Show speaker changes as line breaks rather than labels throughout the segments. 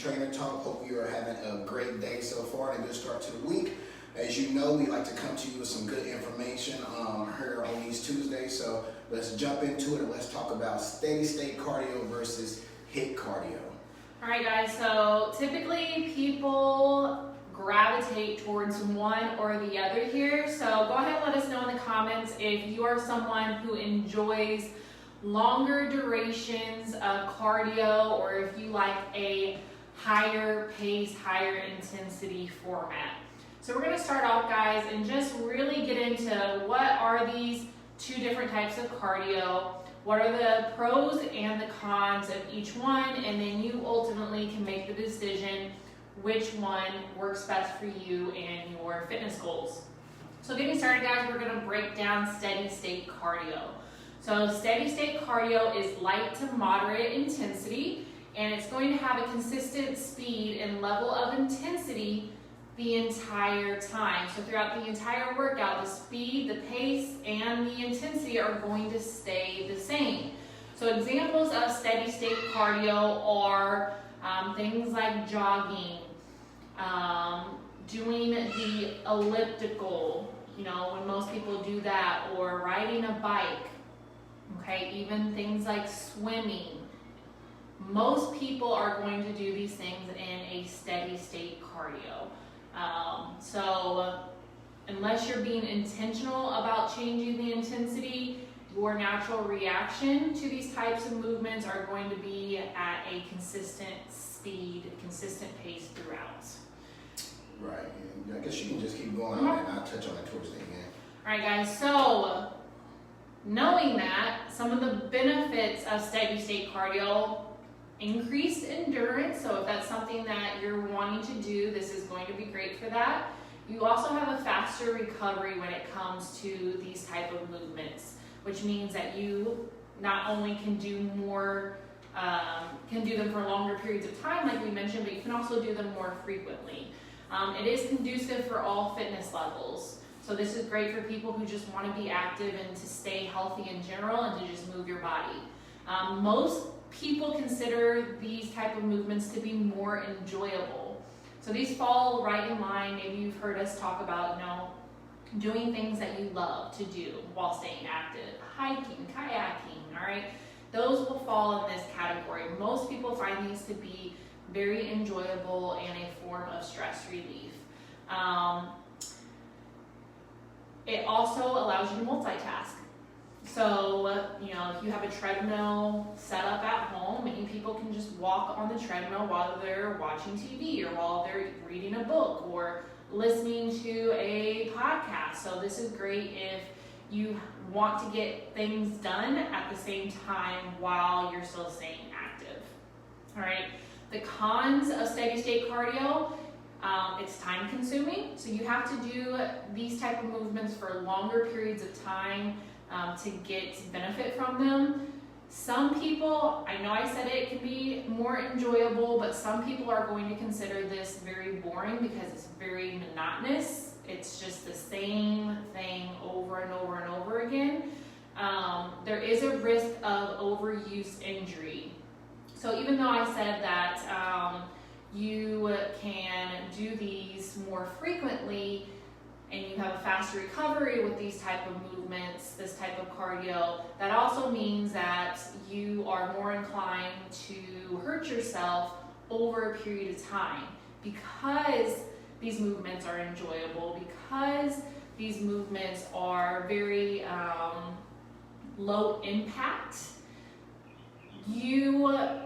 Trainer Talk. Hope you are having a great day so far and a good start to the week. As you know, we like to come to you with some good information here on these Tuesdays. So let's jump into it and let's talk about steady state cardio versus HIIT cardio.
All right, guys. So typically people gravitate towards one or the other here. So go ahead and let us know in the comments if you are someone who enjoys longer durations of cardio, or if you like a higher pace, higher intensity format. So we're going to start off, guys, and just really get into what are these two different types of cardio, what are the pros and the cons of each one, and then you ultimately can make the decision which one works best for you and your fitness goals. So getting started, guys, we're going to break down steady state cardio. So steady state cardio is light to moderate intensity, and it's going to have a consistent speed and level of intensity the entire time. So throughout the entire workout, the speed, the pace, and the intensity are going to stay the same. So examples of steady state cardio are things like jogging, doing the elliptical, when most people do that, or riding a bike. Okay, even things like swimming. Most people are going to do these things in a steady state cardio. So unless you're being intentional about changing the intensity, your natural reaction to these types of movements are going to be at a consistent speed, consistent pace throughout.
Right, and I guess you can just keep going on and I'll touch on it towards the end.
All right, guys, so knowing that, some of the benefits of steady state cardio: increased endurance. So if that's something that you're wanting to do, this is going to be great for that. You also have a faster recovery when it comes to these type of movements, which means that you not only can do more, can do them for longer periods of time, like we mentioned, but you can also do them more frequently. It is conducive for all fitness levels. So this is great for people who just want to be active and to stay healthy in general and to just move your body. Most people consider these type of movements to be more enjoyable. So these fall right in line. Maybe you've heard us talk about, doing things that you love to do while staying active. Hiking, kayaking, all right? Those will fall in this category. Most people find these to be very enjoyable and a form of stress relief. It also allows you to multitask. So, if you have a treadmill set up at home, many people can just walk on the treadmill while they're watching TV or while they're reading a book or listening to a podcast. So this is great if you want to get things done at the same time while you're still staying active. All right. The cons of steady state cardio: it's time consuming. So you have to do these type of movements for longer periods of time to get benefit from them. Some people, I know I said it can be more enjoyable, but some people are going to consider this very boring because it's very monotonous. It's just the same thing over and over and over again. There is a risk of overuse injury. So even though I said that you can do these more frequently and you have a faster recovery with these type of movements, this type of cardio, that also means that you are more inclined to hurt yourself over a period of time because these movements are enjoyable, because these movements are very low impact. You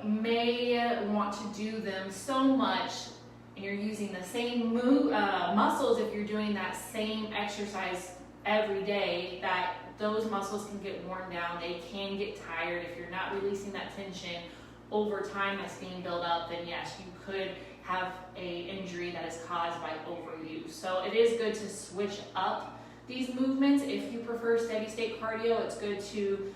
may want to do them so much, and you're using the same muscles if you're doing that same exercise every day, that those muscles can get worn down. They can get tired. If you're not releasing that tension over time that's being built up, then yes, you could have an injury that is caused by overuse. So it is good to switch up these movements. If you prefer steady state cardio, it's good to,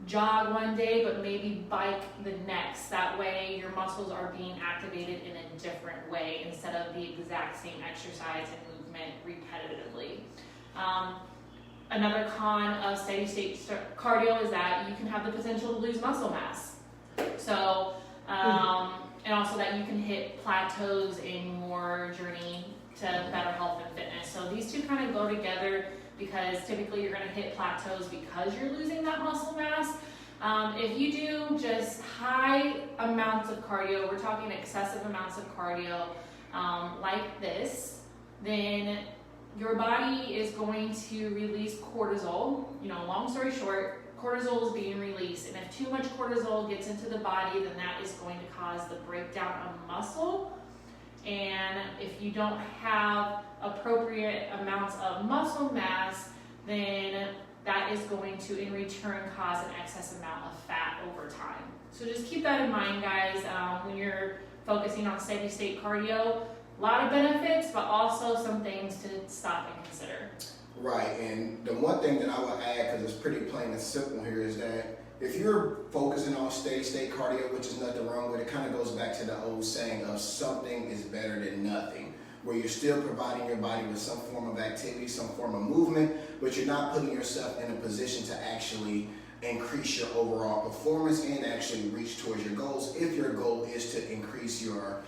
jog one day, but maybe bike the next. That way your muscles are being activated in a different way instead of the exact same exercise and movement repetitively. Another con of steady state cardio is that you can have the potential to lose muscle mass. So, and also that plateaus in your journey to better health and fitness. So these two kind of go together because typically you're going to hit plateaus because you're losing that muscle mass. If you do just high amounts of cardio, we're talking excessive amounts of cardio like this, then your body is going to release cortisol. Long story short, cortisol is being released, and if too much cortisol gets into the body, then that is going to cause the breakdown of muscle. And if you don't have appropriate amounts of muscle mass, then that is going to in return cause an excess amount of fat over time. So just keep that in mind, guys, when you're focusing on steady state cardio. A lot of benefits, but also some things to stop and consider.
Right, and the one thing that I would add, because it's pretty plain and simple here, is that if you're focusing on steady state cardio, which is nothing wrong with it, kind of goes back to the old saying of something is better than nothing, where you're still providing your body with some form of activity, some form of movement, but you're not putting yourself in a position to actually increase your overall performance and actually reach towards your goals. If your goal is to increase your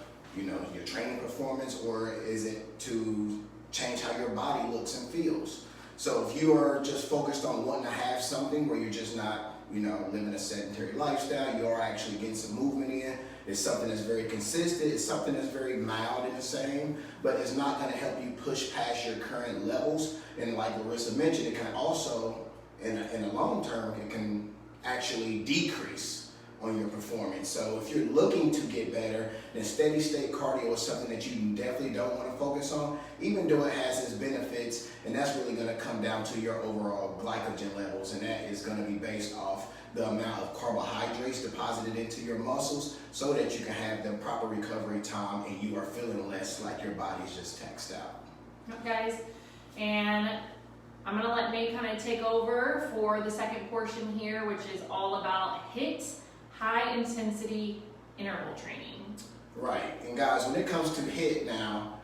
training performance, or is it to change how your body looks and feels? So if you are just focused on wanting to have something where you're just not, living a sedentary lifestyle, you are actually getting some movement in. It's something that's very consistent. It's something that's very mild in the same, but it's not going to help you push past your current levels. And like Larissa mentioned, it can also, in the long term, it can actually decrease on your performance. So if you're looking to get better, then steady state cardio is something that you definitely don't want to focus on, even though it has its benefits, and that's really going to come down to your overall glycogen levels, and that is going to be based off the amount of carbohydrates deposited into your muscles so that you can have the proper recovery time and you are feeling less like your body's just taxed out.
Okay, guys, and I'm going to let Nate kind of take over for the second portion here, which is all about HIIT, high intensity interval training.
Right, and guys, when it comes to HIIT now,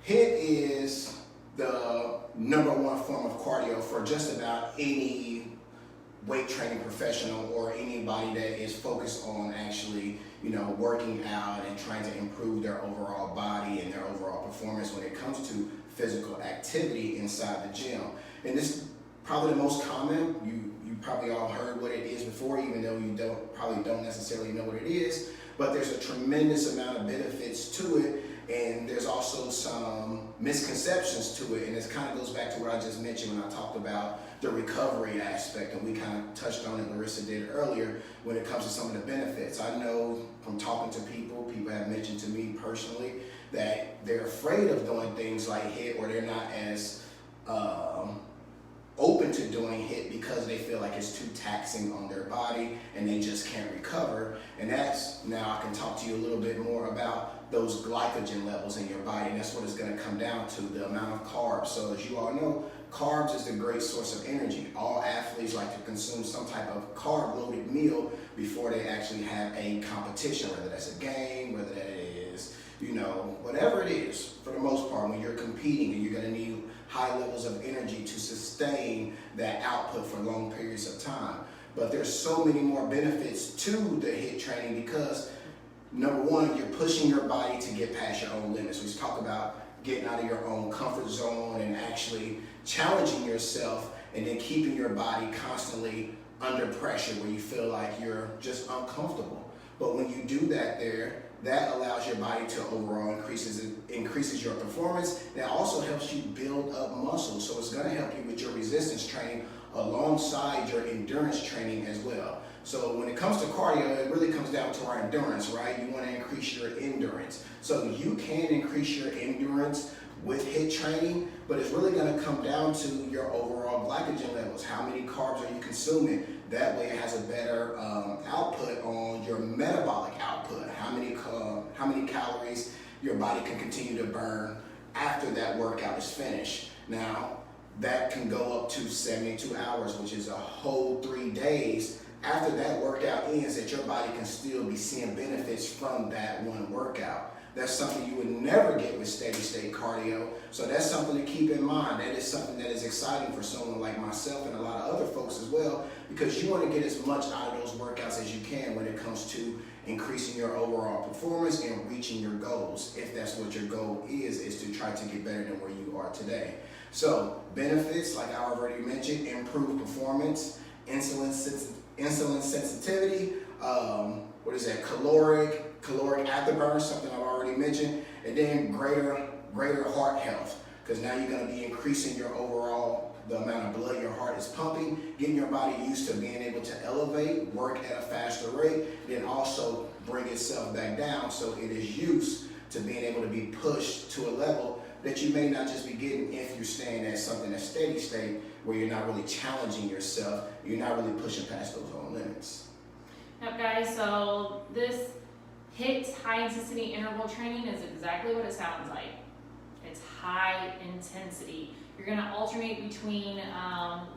HIIT is the #1 form of cardio for just about any weight training professional or anybody that is focused on actually, working out and trying to improve their overall body and their overall performance when it comes to physical activity inside the gym. And this is probably the most common. You probably all heard what it is before, even though you probably don't necessarily know what it is, but there's a tremendous amount of benefits to it, and there's also some misconceptions to it, and it kind of goes back to what I just mentioned when I talked about the recovery aspect, and we kind of touched on it, Larissa did earlier, when it comes to some of the benefits. I know from talking to people have mentioned to me personally that they're afraid of doing things like HIIT, or they're not as open to doing HIIT because they feel like it's too taxing on their body and they just can't recover. And that's, now I can talk to you a little bit more about those glycogen levels in your body, and that's what it's going to come down to, the amount of carbs. So as you all know, carbs is a great source of energy. All athletes like to consume some type of carb-loaded meal before they actually have a competition, whether that's a game, whether that is, whatever it is. For the most part, when you're competing, and you're going to need high levels of energy to sustain that output for long periods of time. But there's so many more benefits to the HIIT training because, #1, you're pushing your body to get past your own limits. We talk about getting out of your own comfort zone and actually challenging yourself, and then keeping your body constantly under pressure where you feel like you're just uncomfortable. But when you do that that allows your body to overall increases your performance. That also helps you build up muscle. So it's going to help you with your resistance training alongside your endurance training as well. So when it comes to cardio, it really comes down to our endurance, right? You want to increase your endurance. So you can increase your endurance with HIIT training, but it's really going to come down to your overall glycogen levels. How many carbs are you consuming? That way it has a better output on your metabolic output. How many calories your body can continue to burn after that workout is finished. Now, that can go up to 72 hours, which is a whole 3 days. After that workout ends, that your body can still be seeing benefits from that one workout. That's something you would never get with steady state cardio. So that's something to keep in mind. That is something that is exciting for someone like myself and a lot of other folks as well, because you want to get as much out of those workouts as you can when it comes to increasing your overall performance and reaching your goals. If that's what your goal is to try to get better than where you are today. So benefits, like I already mentioned, improved performance, insulin sensitivity, caloric afterburn, something I've already mentioned, and then greater heart health, because now you're going to be increasing your overall, the amount of blood your heart is pumping, getting your body used to being able to elevate, work at a faster rate, then also bring itself back down so it is used to being able to be pushed to a level that you may not just be getting if you're staying at something at steady state where you're not really challenging yourself, you're not really pushing past those own limits.
Yep, guys, so this HIIT, high intensity interval training, is exactly what it sounds like. It's high intensity. You're going to alternate between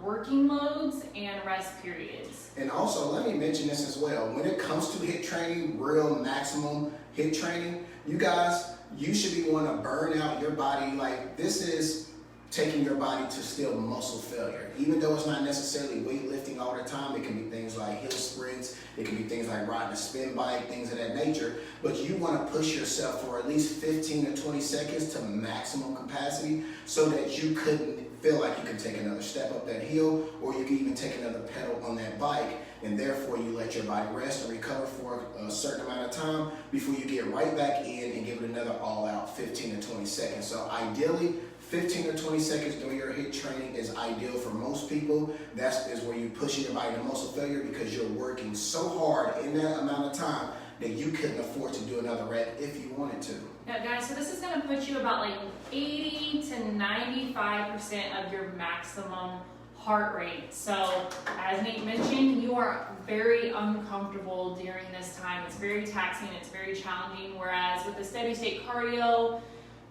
working loads and rest periods.
And also, let me mention this as well. When it comes to HIIT training, real maximum HIIT training, you guys, you should be wanting to burn out your body. Like, this is taking your body to still muscle failure. Even though it's not necessarily weightlifting all the time, it can be things like hill sprints, it can be things like riding a spin bike, things of that nature. But you want to push yourself for at least 15 to 20 seconds to maximum capacity so that you couldn't feel like you can take another step up that hill, or you can even take another pedal on that bike, and therefore you let your body rest and recover for a certain amount of time before you get right back in and give it another all-out 15 to 20 seconds. So ideally, 15 or 20 seconds during your HIIT training is ideal for most people. That is where you're pushing your body to muscle failure because you're working so hard in that amount of time that you couldn't afford to do another rep if you wanted to.
Yeah, guys, so this is going to put you about like 80 to 95% of your maximum heart rate. So as Nate mentioned, you are very uncomfortable during this time. It's very taxing, it's very challenging, whereas with the steady state cardio,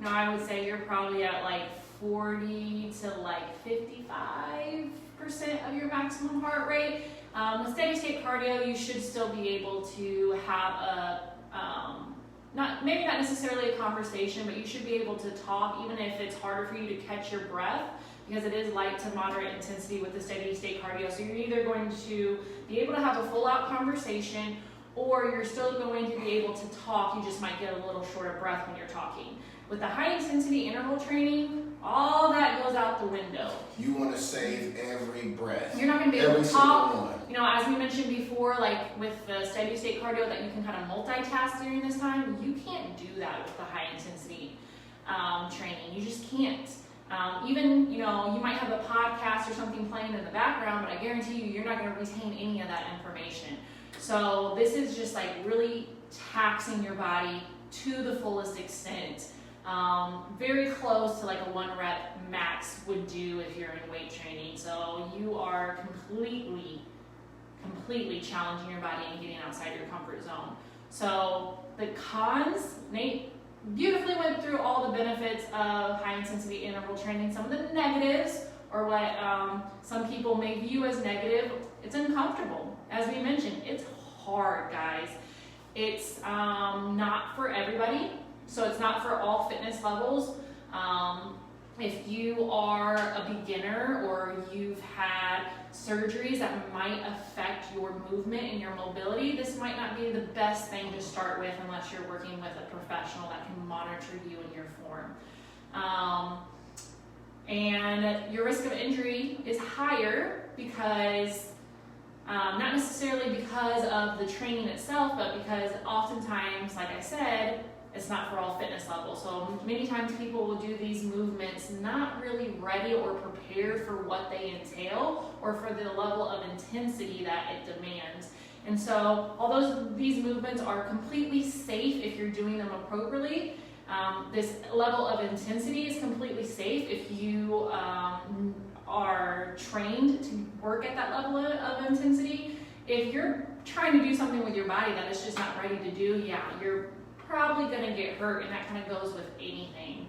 I would say you're probably at like 40 to like 55% of your maximum heart rate. With steady state cardio, you should still be able to have a, maybe not necessarily a conversation, but you should be able to talk even if it's harder for you to catch your breath, because it is light to moderate intensity with the steady state cardio. So you're either going to be able to have a full out conversation, or you're still going to be able to talk. You just might get a little short of breath when you're talking. With the high intensity interval training, all that goes out the window.
You want to save every breath.
You're not going to be able to talk. As we mentioned before, like with the steady state cardio, that you can kind of multitask during this time. You can't do that with the high intensity training. You just can't. Even, you might have a podcast or something playing in the background, but I guarantee you're not going to retain any of that information. So this is just like really taxing your body to the fullest extent. Very close to like a 1 rep max would do if you're in weight training. So you are completely challenging your body and getting outside your comfort zone. So the cons, Nate beautifully went through all the benefits of high intensity interval training. Some of the negatives, or what some people may view as negative, it's uncomfortable. As we mentioned, it's hard, guys. It's not for everybody. So it's not for all fitness levels. If you are a beginner or you've had surgeries that might affect your movement and your mobility, this might not be the best thing to start with unless you're working with a professional that can monitor you in your form. And your risk of injury is higher because, not necessarily because of the training itself, but because oftentimes, like I said, it's not for all fitness levels. So many times people will do these movements not really ready or prepared for what they entail or for the level of intensity that it demands. And so although these movements are completely safe if you're doing them appropriately, this level of intensity is completely safe if you are trained to work at that level of intensity. If you're trying to do something with your body that it's just not ready to do, you're probably going to get hurt, and that kind of goes with anything.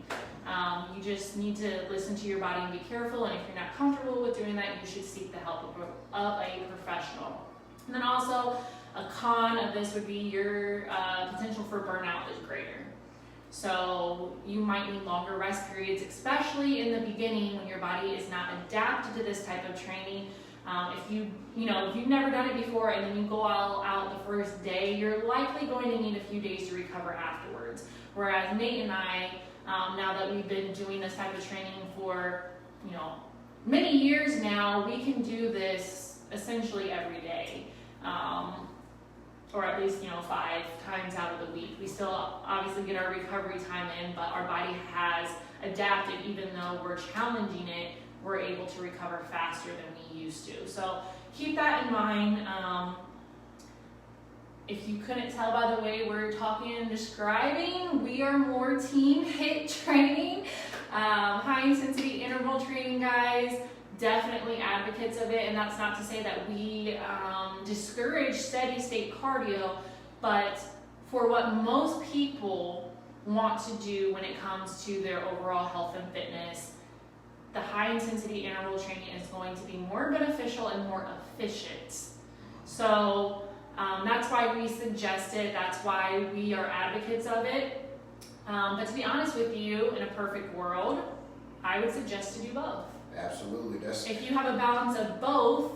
You just need to listen to your body and be careful, and if you're not comfortable with doing that, you should seek the help of a professional. And then also, a con of this would be your potential for burnout is greater. So you might need longer rest periods, especially in the beginning when your body is not adapted to this type of training. If you've never done it before and then you go all out the first day, you're likely going to need a few days to recover afterwards. Whereas Nate and I, now that we've been doing this type of training for, many years now, we can do this essentially every day. Or at least, 5 times out of the week. We still obviously get our recovery time in, but our body has adapted. Even though we're challenging it, we're able to recover faster than we used to. So keep that in mind. If you couldn't tell by the way we're talking and describing, we are more team HIIT training, high intensity interval training, guys. Definitely advocates of it, and that's not to say that we discourage steady state cardio, but for what most people want to do when it comes to their overall health and fitness, the high intensity interval training is going to be more beneficial and more efficient. So that's why we suggest it, that's why we are advocates of it. But to be honest with you, in a perfect world, I would suggest to do both.
Absolutely.
If you have a balance of both,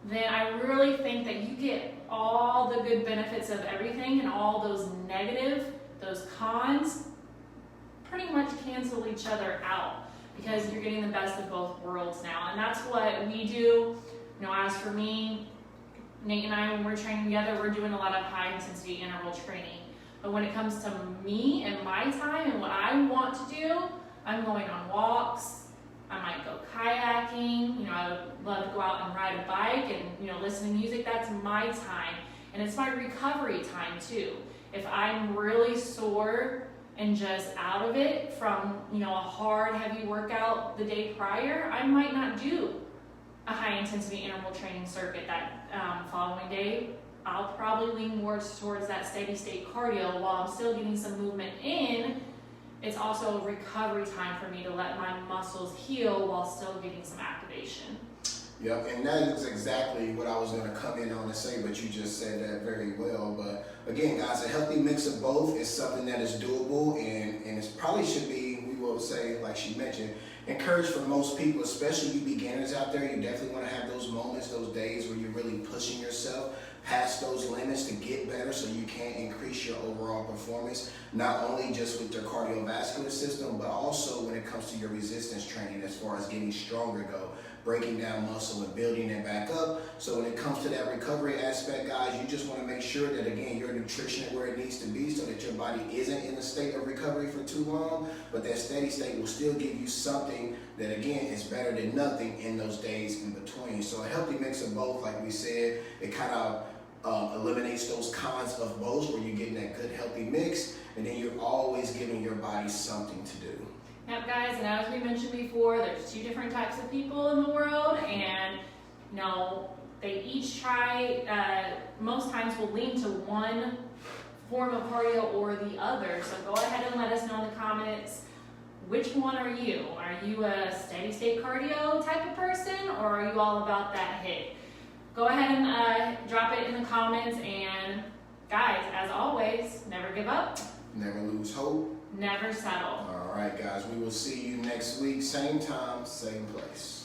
then I really think that you get all the good benefits of everything, and all those those cons, pretty much cancel each other out, because you're getting the best of both worlds now. And that's what we do. As for me, Nate and I, when we're training together, we're doing a lot of high intensity interval training. But when it comes to me and my time and what I want to do, I'm going on walks. I might go kayaking, I would love to go out and ride a bike and, listen to music. That's my time. And it's my recovery time too. If I'm really sore and just out of it from, a hard, heavy workout the day prior, I might not do a high intensity interval training circuit that following day. I'll probably lean more towards that steady state cardio while I'm still getting some movement in. It's also a recovery time for me to let my muscles heal while still getting some activation.
Yep, and that is exactly what I was going to come in on and say, but you just said that very well. But again, guys, a healthy mix of both is something that is doable, and it probably should be, we will say, like she mentioned, encouraged for most people, especially you beginners out there. You definitely want to have those moments, those days where you're really pushing yourself past those limits to get better, so you can increase your overall performance, not only just with your cardiovascular system, but also when it comes to your resistance training, as far as getting stronger go, breaking down muscle and building it back up. So when it comes to that recovery aspect, guys, you just want to make sure that, again, your nutrition is where it needs to be, so that your body isn't in a state of recovery for too long, but that steady state will still give you something that, again, is better than nothing in those days in between. So a healthy mix of both, like we said, it kind of eliminates those cons of both, where you're getting that good healthy mix, and then you're always giving your body something to do.
Yep, guys, and as we mentioned before, there's 2 different types of people in the world, and they each try, most times will lean to one form of cardio or the other. So go ahead and let us know in the comments, which one are you? Are you a steady state cardio type of person, or are you all about that HIIT? Go ahead and drop it in the comments, and guys, as always, never give up.
Never lose hope.
Never settle.
All right, guys, we will see you next week, same time, same place.